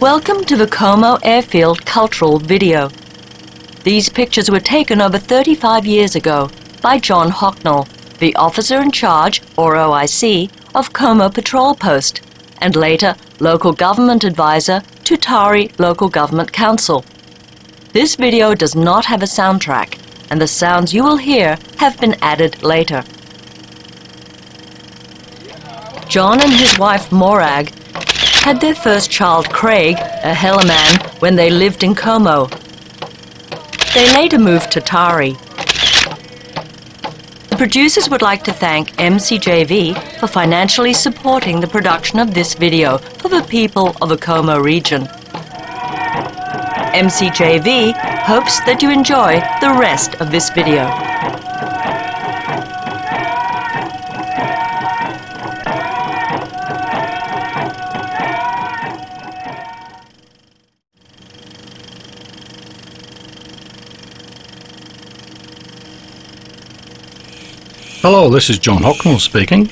Welcome to the Komo Airfield cultural video. These pictures were taken over 35 years ago by John Hocknull, the officer in charge, or OIC, of Komo Patrol Post, and later local government advisor to Tari Local Government Council. This video does not have a soundtrack, and the sounds you will hear have been added later. John and his wife Morag had their first child Craig, a Hela man, when they lived in Komo. They later moved to Tari. The producers would like to thank MCJV for financially supporting the production of this video for the people of the Komo region. MCJV hopes that you enjoy the rest of this video. Hello, this is John Hocknull speaking.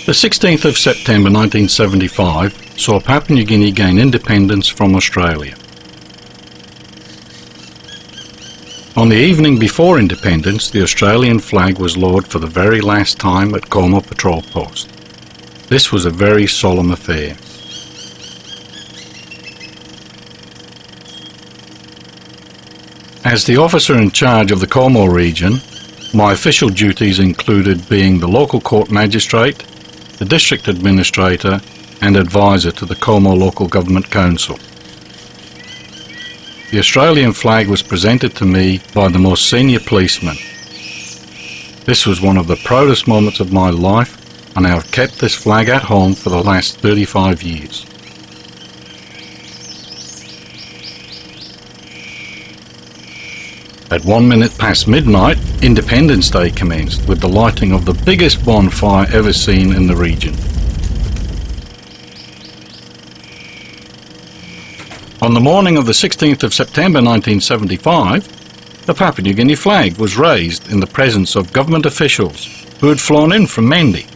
The 16th of September 1975 saw Papua New Guinea gain independence from Australia. On the evening before independence, the Australian flag was lowered for the very last time at Komo Patrol Post. This was a very solemn affair. As the officer in charge of the Komo region, my official duties included being the local court magistrate, the district administrator and advisor to the Komo Local Government Council. The Australian flag was presented to me by the most senior policeman. This was one of the proudest moments of my life, and I have kept this flag at home for the last 35 years. At 1 minute past midnight, Independence Day commenced with the lighting of the biggest bonfire ever seen in the region. On the morning of the 16th of September 1975, the Papua New Guinea flag was raised in the presence of government officials who had flown in from Mendi.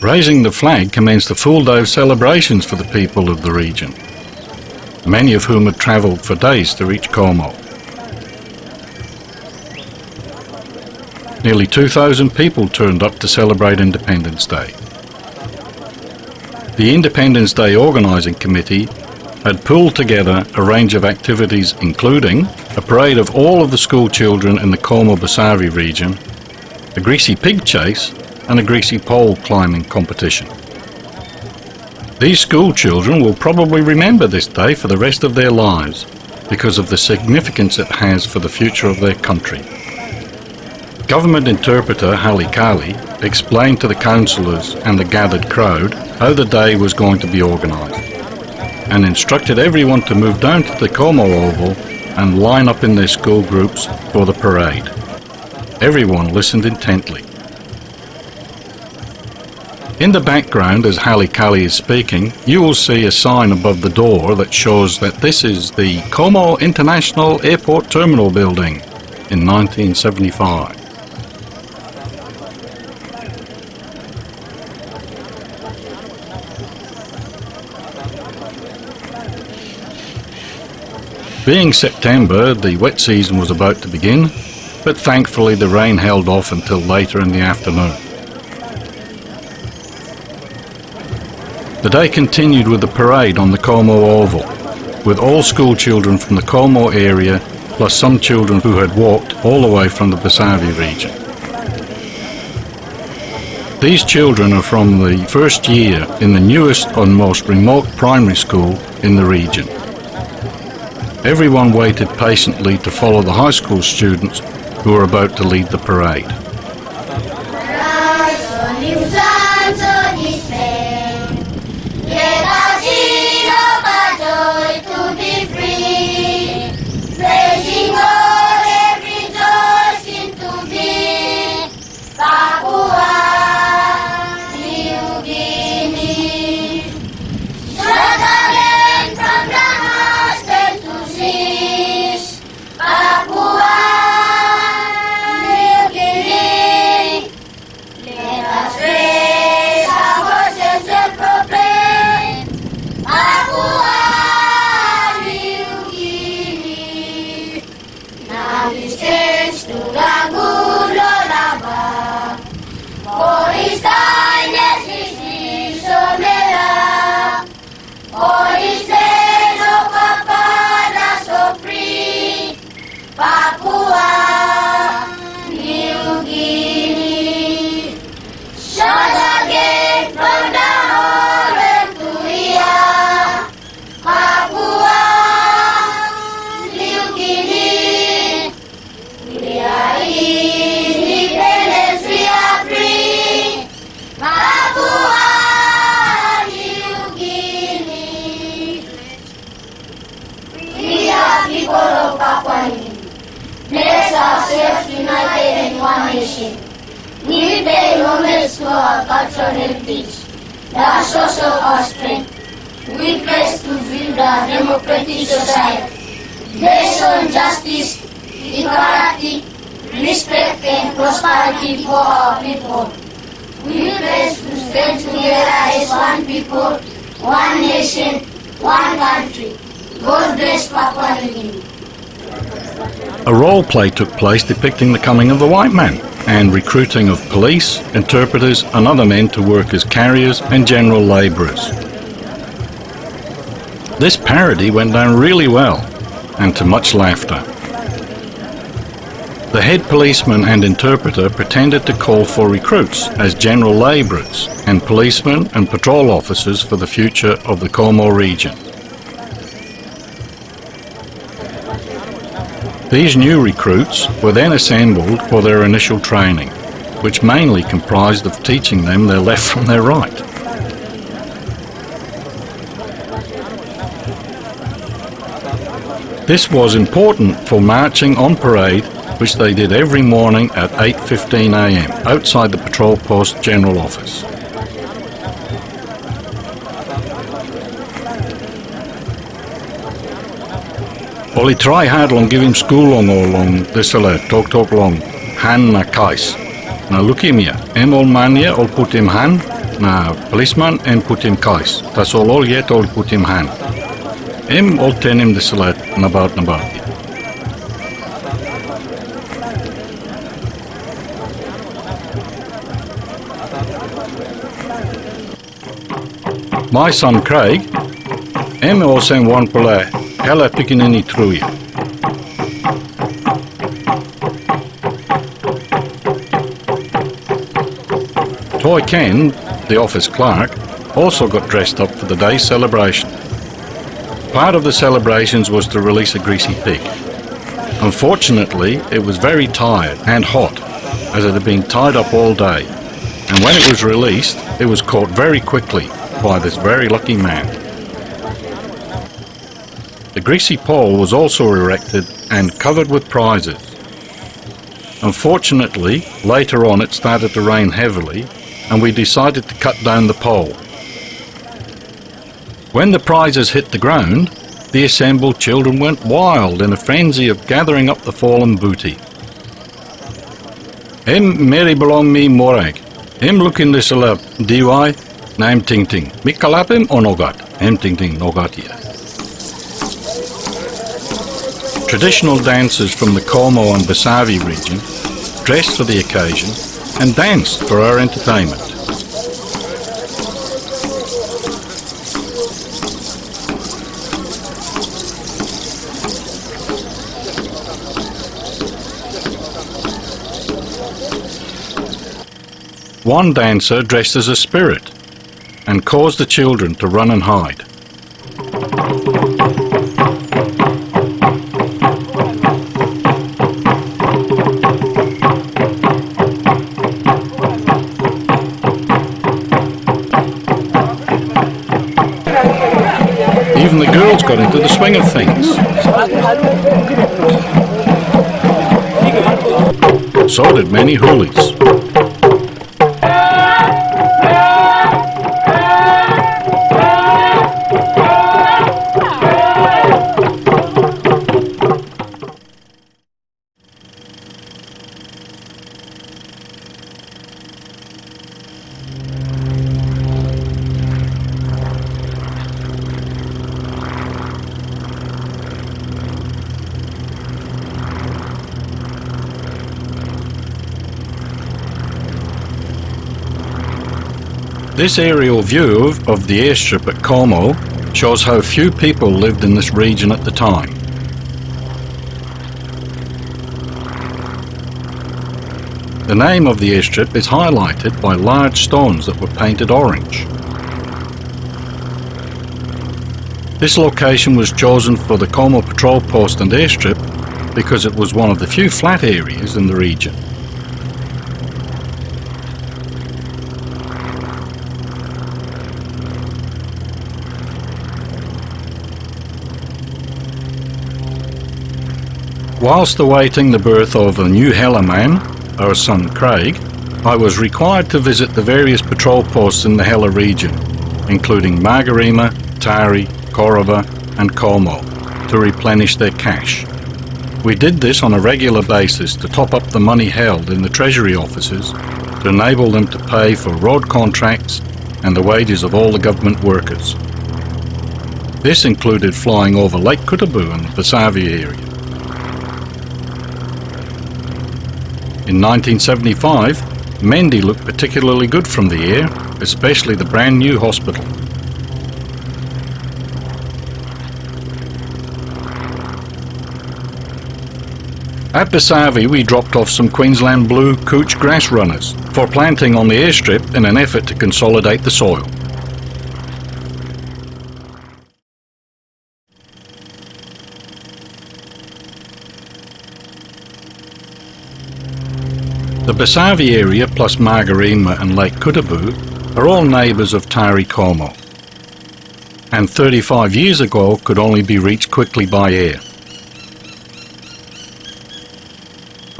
Raising the flag commenced a full day of celebrations for the people of the region, many of whom had travelled for days to reach Komo. Nearly 2,000 people turned up to celebrate Independence Day. The Independence Day Organising Committee had pulled together a range of activities including a parade of all of the school children in the Komo Bosavi region, a greasy pig chase and a greasy pole climbing competition. These school children will probably remember this day for the rest of their lives because of the significance it has for the future of their country. Government interpreter Hela explained to the councillors and the gathered crowd how the day was going to be organised and instructed everyone to move down to the Komo Oval and line up in their school groups for the parade. Everyone listened intently. In the background, as Hela is speaking, you will see a sign above the door that shows that this is the Komo International Airport Terminal building in 1975. Being September, the wet season was about to begin, but thankfully the rain held off until later in the afternoon. The day continued with the parade on the Komo Oval, with all school children from the Komo area, plus some children who had walked all the way from the Bosavi region. These children are from the first year in the newest and most remote primary school in the region. Everyone waited patiently to follow the high school students who were about to lead the parade. Papua New Guinea. We pay homage to our cultural heritage, the source of our strength. We pledge to build a democratic society based on justice, equality, respect and prosperity for our people. We pledge to stand together as one people, one nation, one country. God bless Papua New Guinea. A role play took place depicting the coming of the white man and recruiting of police, interpreters and other men to work as carriers and general labourers. This parody went down really well and to much laughter. The head policeman and interpreter pretended to call for recruits as general labourers and policemen and patrol officers for the future of the Komo region. These new recruits were then assembled for their initial training, which mainly comprised of teaching them their left from their right. This was important for marching on parade, which they did every morning at 8:15 a.m. outside the patrol post general office. Oli try hard long give him school long or long this talk long han na kais. Na look him here. Ol mania ol put him han na policeman and put him kais. Tas all yet ol put him han. Ol ten him this nabout. My son Craig, ol send one pula Hela pikinini trui. Toy Ken, the office clerk, also got dressed up for the day's celebration. Part of the celebrations was to release a greasy pig. Unfortunately, it was very tired and hot, as it had been tied up all day, and when it was released, it was caught very quickly by this very lucky man. The greasy pole was also erected and covered with prizes. Unfortunately, later on it started to rain heavily and we decided to cut down the pole. When the prizes hit the ground, the assembled children went wild in a frenzy of gathering up the fallen booty. Meri belong me morag. Looking this alap DY, na ting ting. Mikalapim o nogat. Ting ting nogat here. Traditional dancers from the Komo and Bosavi region dressed for the occasion and danced for our entertainment. One dancer dressed as a spirit and caused the children to run and hide. Even the girls got into the swing of things. So did many hoolies. This aerial view of the airstrip at Komo shows how few people lived in this region at the time. The name of the airstrip is highlighted by large stones that were painted orange. This location was chosen for the Komo patrol post and airstrip because it was one of the few flat areas in the region. Whilst awaiting the birth of a new Hela man, our son Craig, I was required to visit the various patrol posts in the Hela region, including Areme, Tari, Korova and Komo, to replenish their cash. We did this on a regular basis to top up the money held in the treasury offices to enable them to pay for road contracts and the wages of all the government workers. This included flying over Lake Kutabu and the Bosavi area. In 1975, Mendi looked particularly good from the air, especially the brand new hospital. At Bosavi, we dropped off some Queensland blue couch grass runners for planting on the airstrip in an effort to consolidate the soil. The Bosavi area plus Areme and Lake Kutabu are all neighbours of Tari Komo, and 35 years ago could only be reached quickly by air.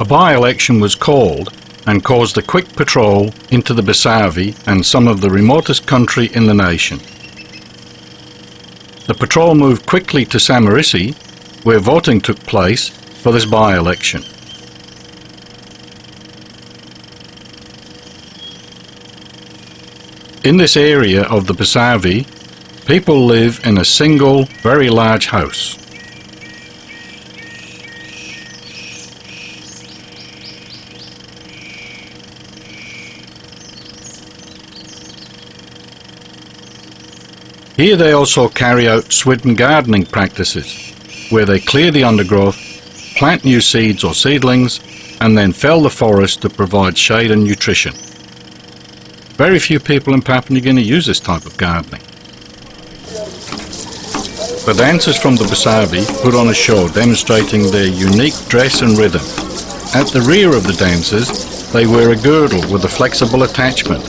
A by-election was called and caused a quick patrol into the Bosavi and some of the remotest country in the nation. The patrol moved quickly to Samarisi, where voting took place for this by-election. In this area of the Bosavi, people live in a single, very large house. Here they also carry out swidden gardening practices, where they clear the undergrowth, plant new seeds or seedlings, and then fell the forest to provide shade and nutrition. Very few people in Papua New Guinea use this type of gardening. The dancers from the Bosavi put on a show demonstrating their unique dress and rhythm. At the rear of the dancers, they wear a girdle with a flexible attachment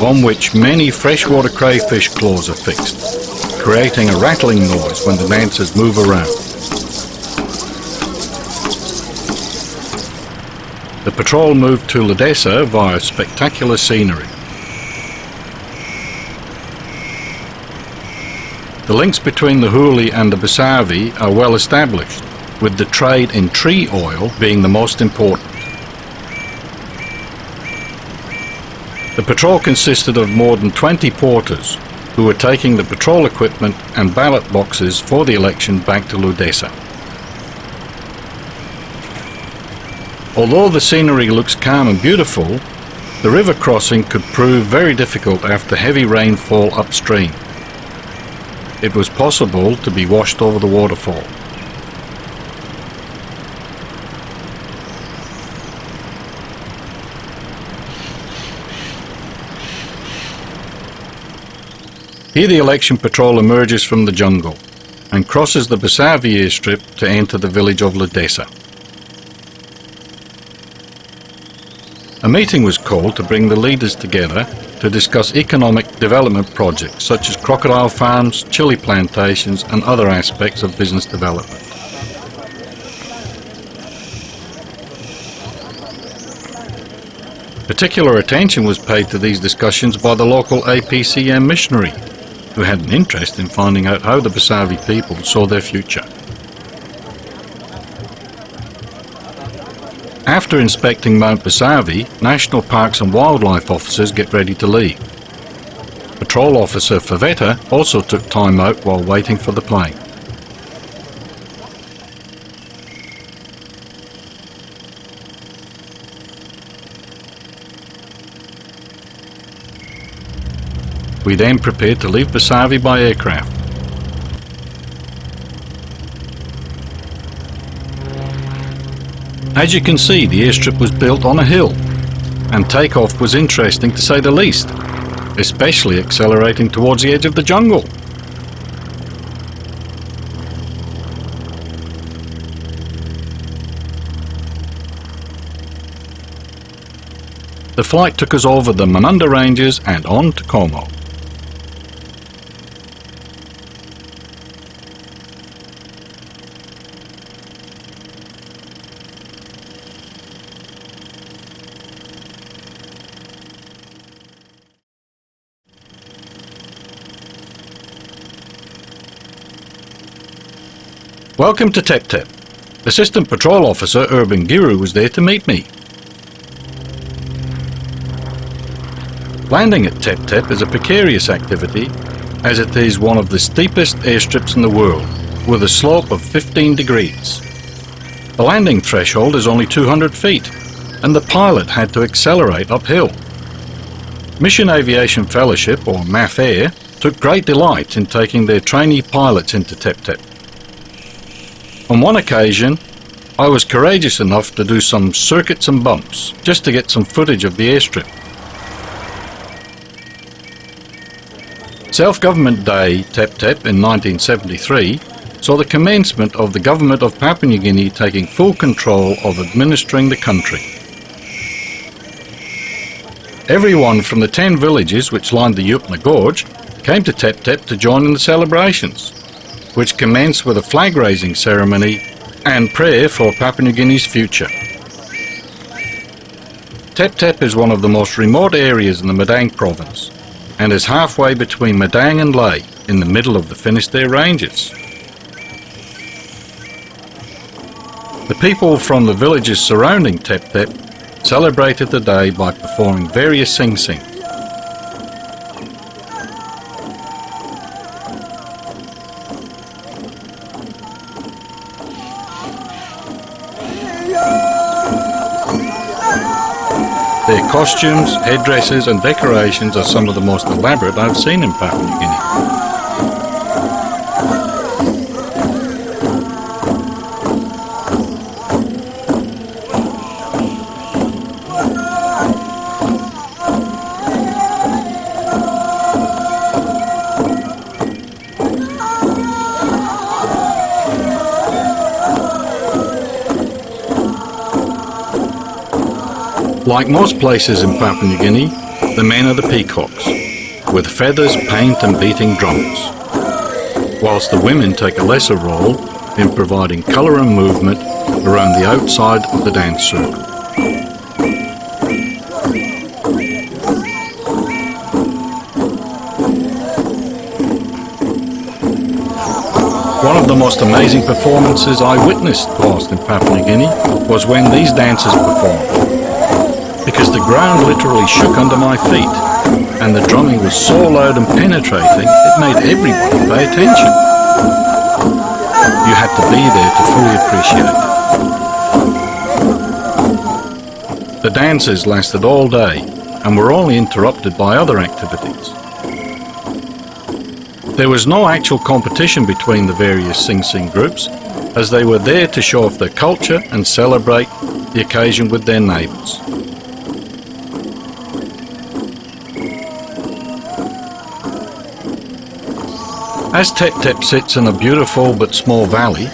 on which many freshwater crayfish claws are fixed, creating a rattling noise when the dancers move around. The patrol moved to Ledesa via spectacular scenery. The links between the Huli and the Bosavi are well established, with the trade in tree oil being the most important. The patrol consisted of more than 20 porters who were taking the patrol equipment and ballot boxes for the election back to Ledesa. Although the scenery looks calm and beautiful, the river crossing could prove very difficult after heavy rainfall upstream. It was possible to be washed over the waterfall. Here the election patrol emerges from the jungle and crosses the Bosavi airstrip to enter the village of Ledesa. A meeting was called to bring the leaders together to discuss economic development projects such as crocodile farms, chili plantations and other aspects of business development. Particular attention was paid to these discussions by the local APCM missionary, who had an interest in finding out how the Bosavi people saw their future. After inspecting Mount Bosavi, National Parks and Wildlife officers get ready to leave. Patrol Officer Favetta also took time out while waiting for the plane. We then prepared to leave Bosavi by aircraft. As you can see, the airstrip was built on a hill, and takeoff was interesting to say the least, especially accelerating towards the edge of the jungle. The flight took us over the Mendi ranges and on to Komo. Welcome to Teptep. Assistant Patrol Officer Urban Giru was there to meet me. Landing at Teptep is a precarious activity, as it is one of the steepest airstrips in the world, with a slope of 15 degrees. The landing threshold is only 200 feet, and the pilot had to accelerate uphill. Mission Aviation Fellowship, or MAF Air, took great delight in taking their trainee pilots into Teptep. On one occasion, I was courageous enough to do some circuits and bumps, just to get some footage of the airstrip. Self-Government Day Teptep in 1973 saw the commencement of the government of Papua New Guinea taking full control of administering the country. Everyone from the 10 villages which lined the Yupna Gorge came to Teptep to join in the celebrations, which commenced with a flag-raising ceremony and prayer for Papua New Guinea's future. Teptep is one of the most remote areas in the Madang province, and is halfway between Madang and Leh, in the middle of the Finisterre Ranges. The people from the villages surrounding Teptep celebrated the day by performing various sing-sing. Their costumes, headdresses and decorations are some of the most elaborate I've seen in Papua New Guinea. Like most places in Papua New Guinea, the men are the peacocks, with feathers, paint and beating drums, whilst the women take a lesser role in providing colour and movement around the outside of the dance circle. One of the most amazing performances I witnessed whilst in Papua New Guinea was when these dancers performed, because the ground literally shook under my feet, and the drumming was so loud and penetrating it made everybody pay attention. You had to be there to fully appreciate it. The dances lasted all day and were only interrupted by other activities. There was no actual competition between the various sing-sing groups, as they were there to show off their culture and celebrate the occasion with their neighbours. As Teptep sits in a beautiful but small valley,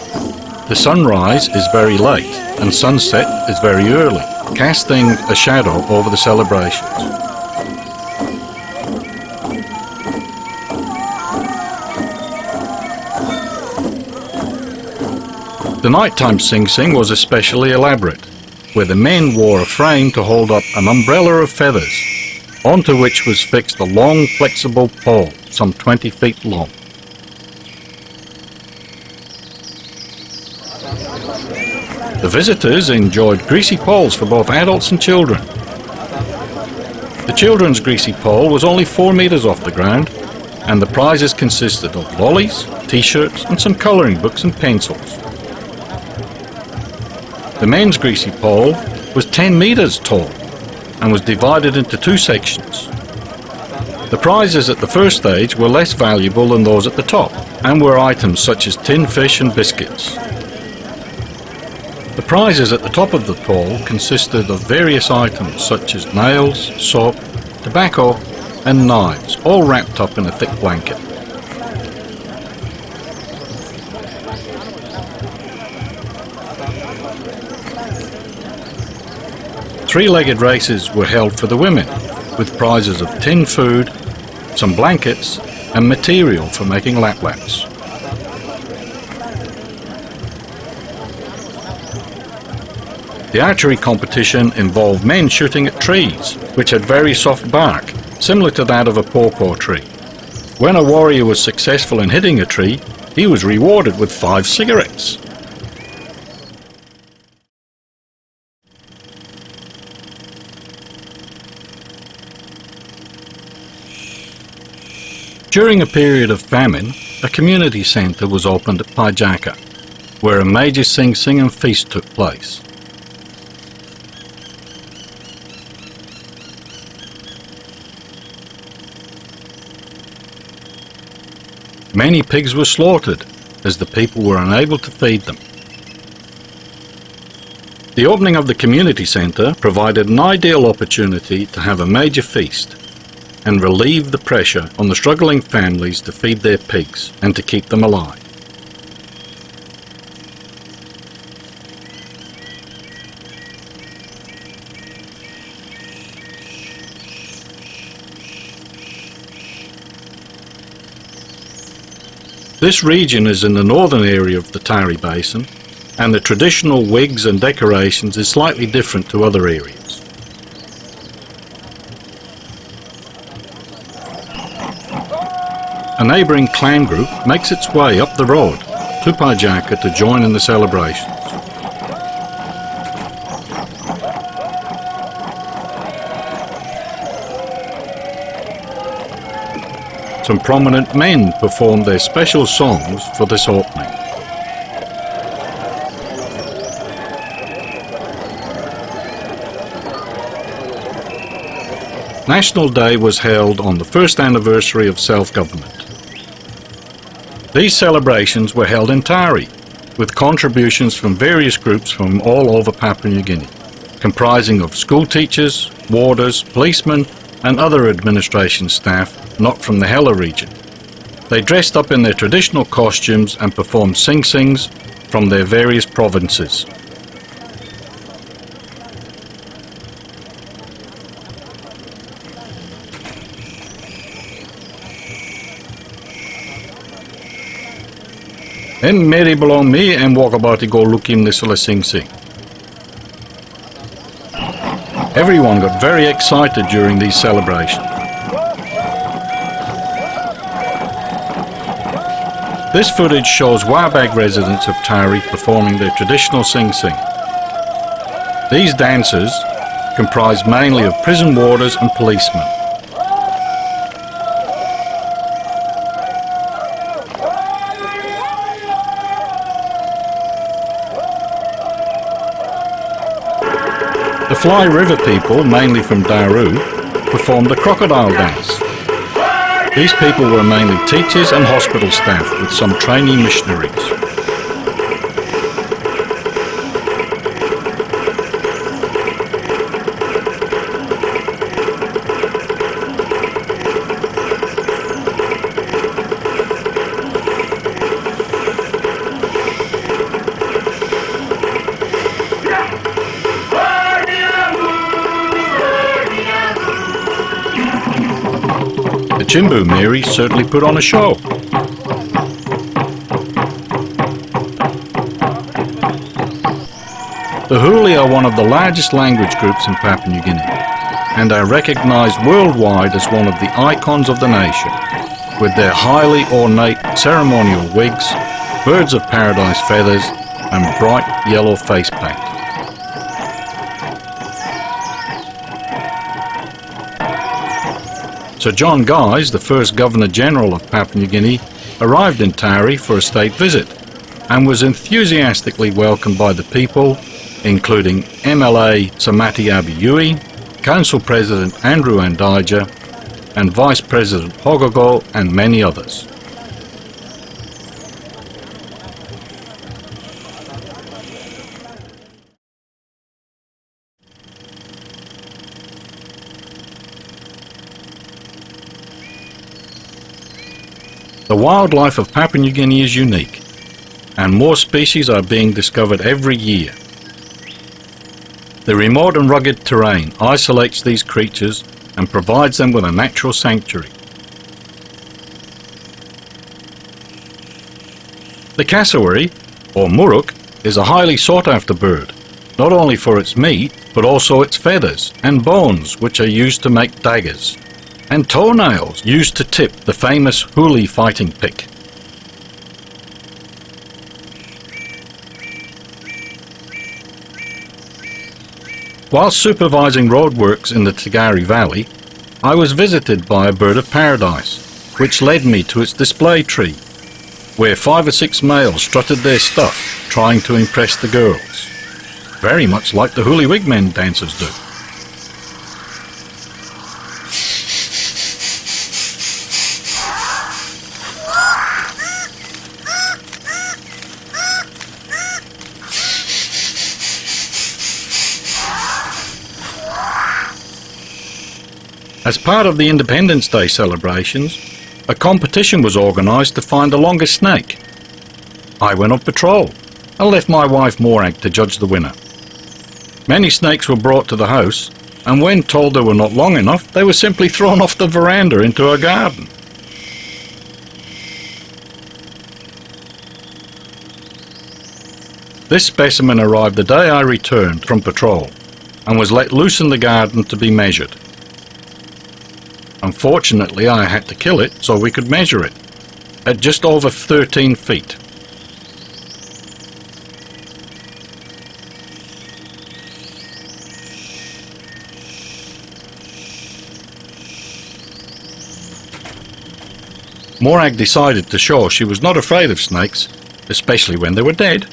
the sunrise is very late and sunset is very early, casting a shadow over the celebrations. The nighttime sing-sing was especially elaborate, where the men wore a frame to hold up an umbrella of feathers, onto which was fixed a long flexible pole, some 20 feet long. The visitors enjoyed greasy poles for both adults and children. The children's greasy pole was only 4 metres off the ground, and the prizes consisted of lollies, t-shirts and some colouring books and pencils. The men's greasy pole was 10 metres tall and was divided into 2 sections. The prizes at the first stage were less valuable than those at the top, and were items such as tinned fish and biscuits. The prizes at the top of the pole consisted of various items such as nails, soap, tobacco and knives, all wrapped up in a thick blanket. Three-legged races were held for the women, with prizes of tinned food, some blankets and material for making lap-laps. The archery competition involved men shooting at trees, which had very soft bark, similar to that of a pawpaw tree. When a warrior was successful in hitting a tree, he was rewarded with 5 cigarettes. During a period of famine, a community centre was opened at Pajaka, where a major sing-sing and feast took place. Many pigs were slaughtered, as the people were unable to feed them. The opening of the community centre provided an ideal opportunity to have a major feast and relieve the pressure on the struggling families to feed their pigs and to keep them alive. This region is in the northern area of the Tari Basin, and the traditional wigs and decorations is slightly different to other areas. A neighbouring clan group makes its way up the road to Pajaka to join in the celebrations. Some prominent men performed their special songs for this opening. National Day was held on the first anniversary of self-government. These celebrations were held in Tari, with contributions from various groups from all over Papua New Guinea, comprising of school teachers, warders, policemen and other administration staff not from the Hela region. They dressed up in their traditional costumes and performed sing-sings from their various provinces. En meri belong me and walk about go looking nisala sing-sing. Everyone got very excited during these celebrations. This footage shows Wabag residents of Tari performing their traditional sing-sing. These dancers comprise mainly of prison warders and policemen. The Fly River people, mainly from Daru, performed the crocodile dance. These people were mainly teachers and hospital staff with some trainee missionaries. The Chimbu Mary certainly put on a show. The Huli are one of the largest language groups in Papua New Guinea and are recognised worldwide as one of the icons of the nation, with their highly ornate ceremonial wigs, birds of paradise feathers and bright yellow face paint. Sir John Guise, the first Governor-General of Papua New Guinea, arrived in Tari for a state visit and was enthusiastically welcomed by the people, including MLA Samati Abiyui, Council President Andrew Andija and Vice President Hogogo and many others. The wildlife of Papua New Guinea is unique, and more species are being discovered every year. The remote and rugged terrain isolates these creatures and provides them with a natural sanctuary. The cassowary, or muruk, is a highly sought-after bird, not only for its meat, but also its feathers and bones, which are used to make daggers, and toenails used to tip the famous huli fighting pick. While supervising roadworks in the Tagari Valley, I was visited by a bird of paradise, which led me to its display tree, where 5 or 6 males strutted their stuff, trying to impress the girls, very much like the huli wigmen dancers do. As part of the Independence Day celebrations, a competition was organised to find the longest snake. I went on patrol and left my wife Morag to judge the winner. Many snakes were brought to the house, and when told they were not long enough, they were simply thrown off the veranda into our garden. This specimen arrived the day I returned from patrol and was let loose in the garden to be measured. Unfortunately, I had to kill it so we could measure it, at just over 13 feet. Morag decided to show she was not afraid of snakes, especially when they were dead.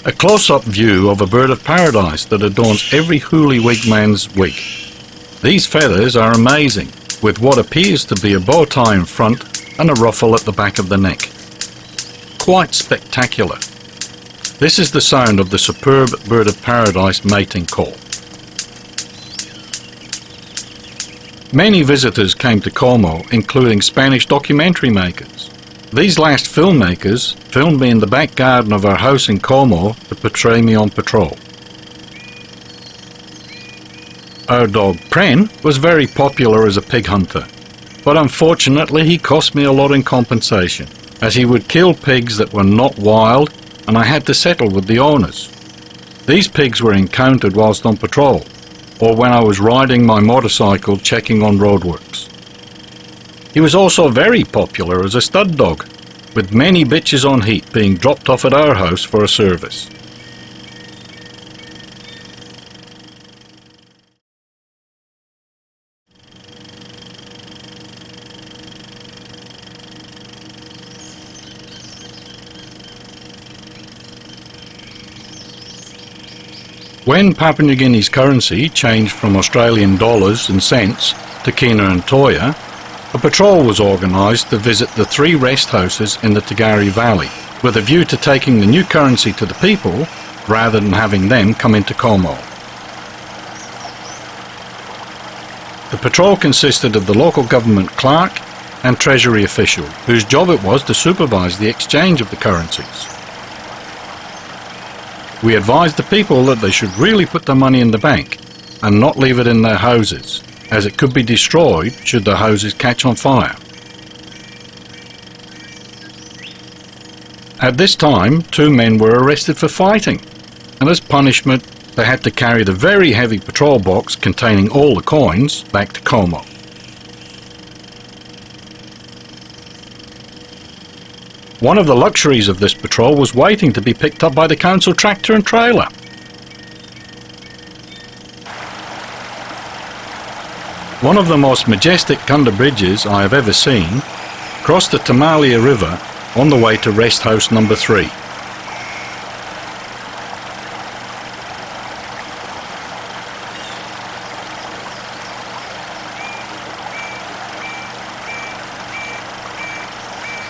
A close-up view of a bird of paradise that adorns every huli wigman's wig. These feathers are amazing, with what appears to be a bow tie in front and a ruffle at the back of the neck. Quite spectacular. This is the sound of the superb bird of paradise mating call. Many visitors came to Komo, including Spanish documentary makers. These last filmmakers filmed me in the back garden of our house in Komo to portray me on patrol. Our dog Pren was very popular as a pig hunter, but unfortunately he cost me a lot in compensation, as he would kill pigs that were not wild, and I had to settle with the owners. These pigs were encountered whilst on patrol, or when I was riding my motorcycle checking on roadworks. He was also very popular as a stud dog, with many bitches on heat being dropped off at our house for a service. When Papua New Guinea's currency changed from Australian dollars and cents to kina and toya, a patrol was organised to visit the 3 rest houses in the Tagari Valley, with a view to taking the new currency to the people rather than having them come into Komo. The patrol consisted of the local government clerk and treasury official, whose job it was to supervise the exchange of the currencies. We advised the people that they should really put their money in the bank and not leave it in their houses, as it could be destroyed should the houses catch on fire. At this time, 2 men were arrested for fighting, and as punishment they had to carry the very heavy patrol box containing all the coins back to Komo. One of the luxuries of this patrol was waiting to be picked up by the council tractor and trailer. One of the most majestic Kunda bridges I have ever seen crossed the Tamalia River on the way to Rest House number 3.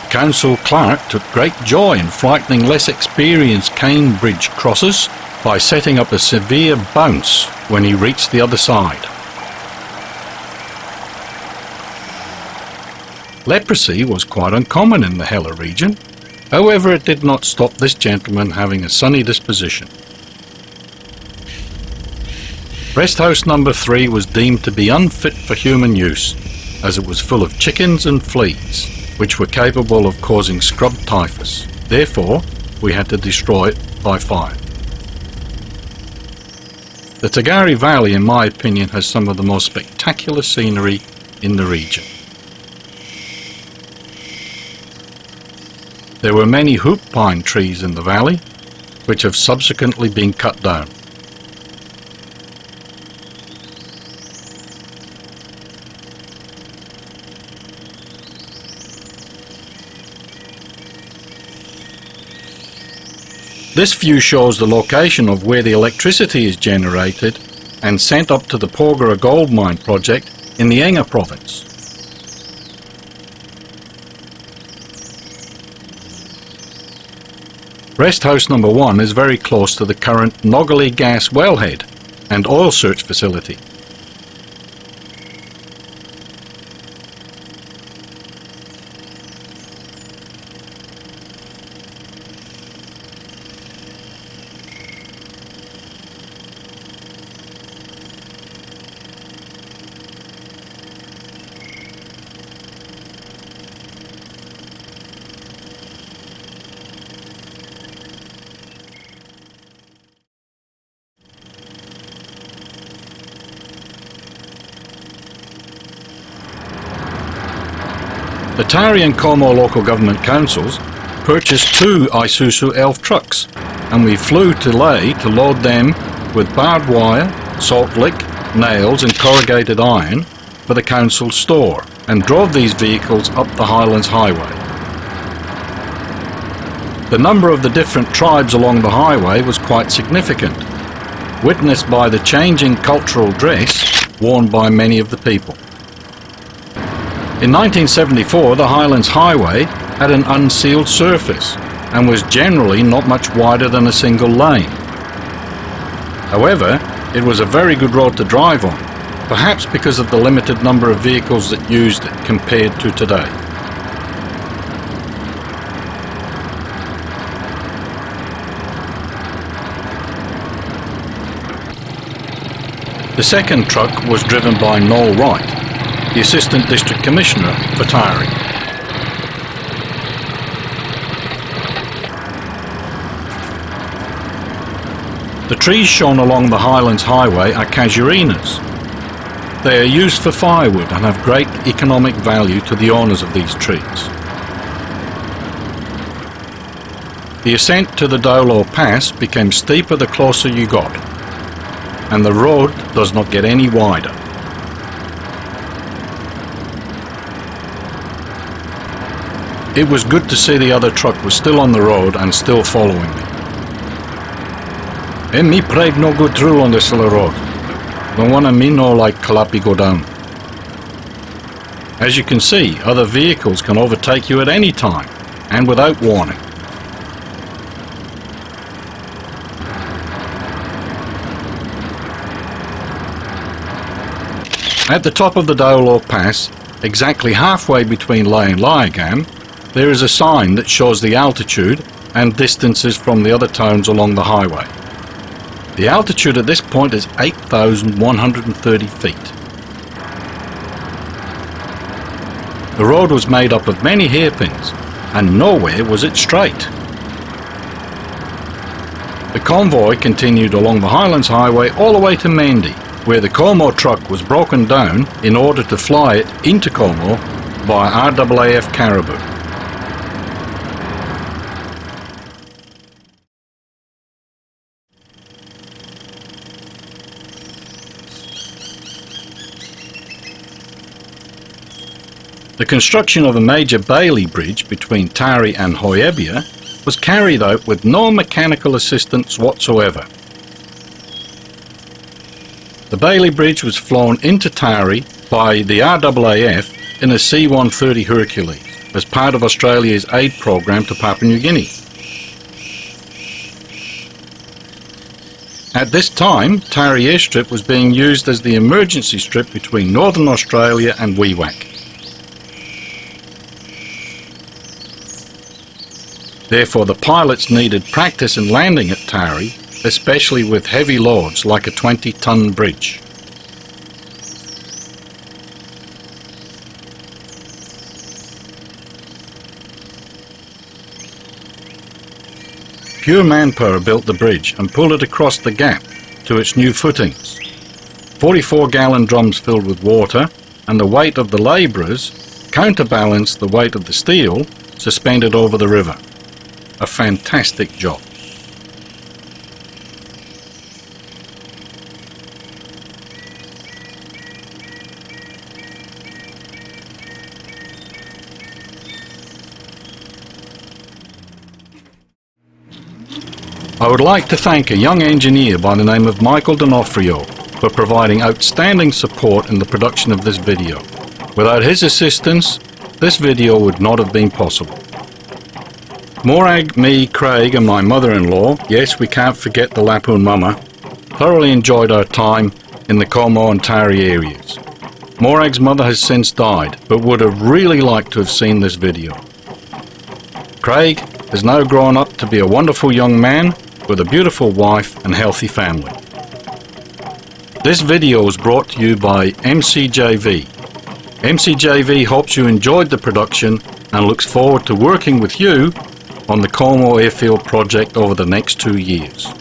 Council clerk took great joy in frightening less experienced cane bridge crossers by setting up a severe bounce when he reached the other side. Leprosy was quite uncommon in the Hela region. However, it did not stop this gentleman having a sunny disposition. Rest house number 3 was deemed to be unfit for human use, as it was full of chickens and fleas, which were capable of causing scrub typhus. Therefore, we had to destroy it by fire. The Tagari Valley, in my opinion, has some of the most spectacular scenery in the region. There were many hoop pine trees in the valley, which have subsequently been cut down. This view shows the location of where the electricity is generated and sent up to the Porgera gold mine project in the Enga province. Rest house number 1 is very close to the current Nogali gas wellhead and oil search facility. The Tari and Komo local government councils purchased 2 Isuzu elf trucks, and we flew to Leh to load them with barbed wire, salt lick, nails and corrugated iron for the council store, and drove these vehicles up the Highlands highway. The number of the different tribes along the highway was quite significant, witnessed by the changing cultural dress worn by many of the people. In 1974, the Highlands Highway had an unsealed surface and was generally not much wider than a single lane. However, it was a very good road to drive on, perhaps because of the limited number of vehicles that used it compared to today. The second truck was driven by Noel Wright, the Assistant District Commissioner for Tari. The trees shown along the Highlands Highway are casuarinas. They are used for firewood and have great economic value to the owners of these trees. The ascent to the Dolo Pass became steeper the closer you got, and the road does not get any wider. It was good to see the other truck was still on the road and still following me. And me pride no go through on this little road. Don't wanna me no like Kalapi go down. As you can see, other vehicles can overtake you at any time and without warning. At the top of the Dolo Pass, exactly halfway between Leh and Liagam, there is a sign that shows the altitude and distances from the other towns along the highway. The altitude at this point is 8,130 feet. The road was made up of many hairpins, and nowhere was it straight. The convoy continued along the Highlands Highway all the way to Mendi, where the Komo truck was broken down in order to fly it into Komo by RAAF Caribou. The construction of a major Bailey bridge between Tari and Hoyebia was carried out with no mechanical assistance whatsoever. The Bailey Bridge was flown into Tari by the RAAF in a C-130 Hercules as part of Australia's aid program to Papua New Guinea. At this time, Tari airstrip was being used as the emergency strip between Northern Australia and Wewak. Therefore, the pilots needed practice in landing at Tari, especially with heavy loads like a 20-ton bridge. Pure manpower built the bridge and pulled it across the gap to its new footings. 44-gallon drums filled with water and the weight of the labourers counterbalanced the weight of the steel suspended over the river. A fantastic job. I would like to thank a young engineer by the name of Michael D'Onofrio for providing outstanding support in the production of this video. Without his assistance, this video would not have been possible. Morag, me, Craig and my mother-in-law, yes, we can't forget the Lapoon Mama, thoroughly enjoyed our time in the Komo and Tari areas. Morag's mother has since died, but would have really liked to have seen this video. Craig has now grown up to be a wonderful young man with a beautiful wife and healthy family. This video was brought to you by MCJV. MCJV hopes you enjoyed the production and looks forward to working with you on the Komo Airfield project over the next 2 years.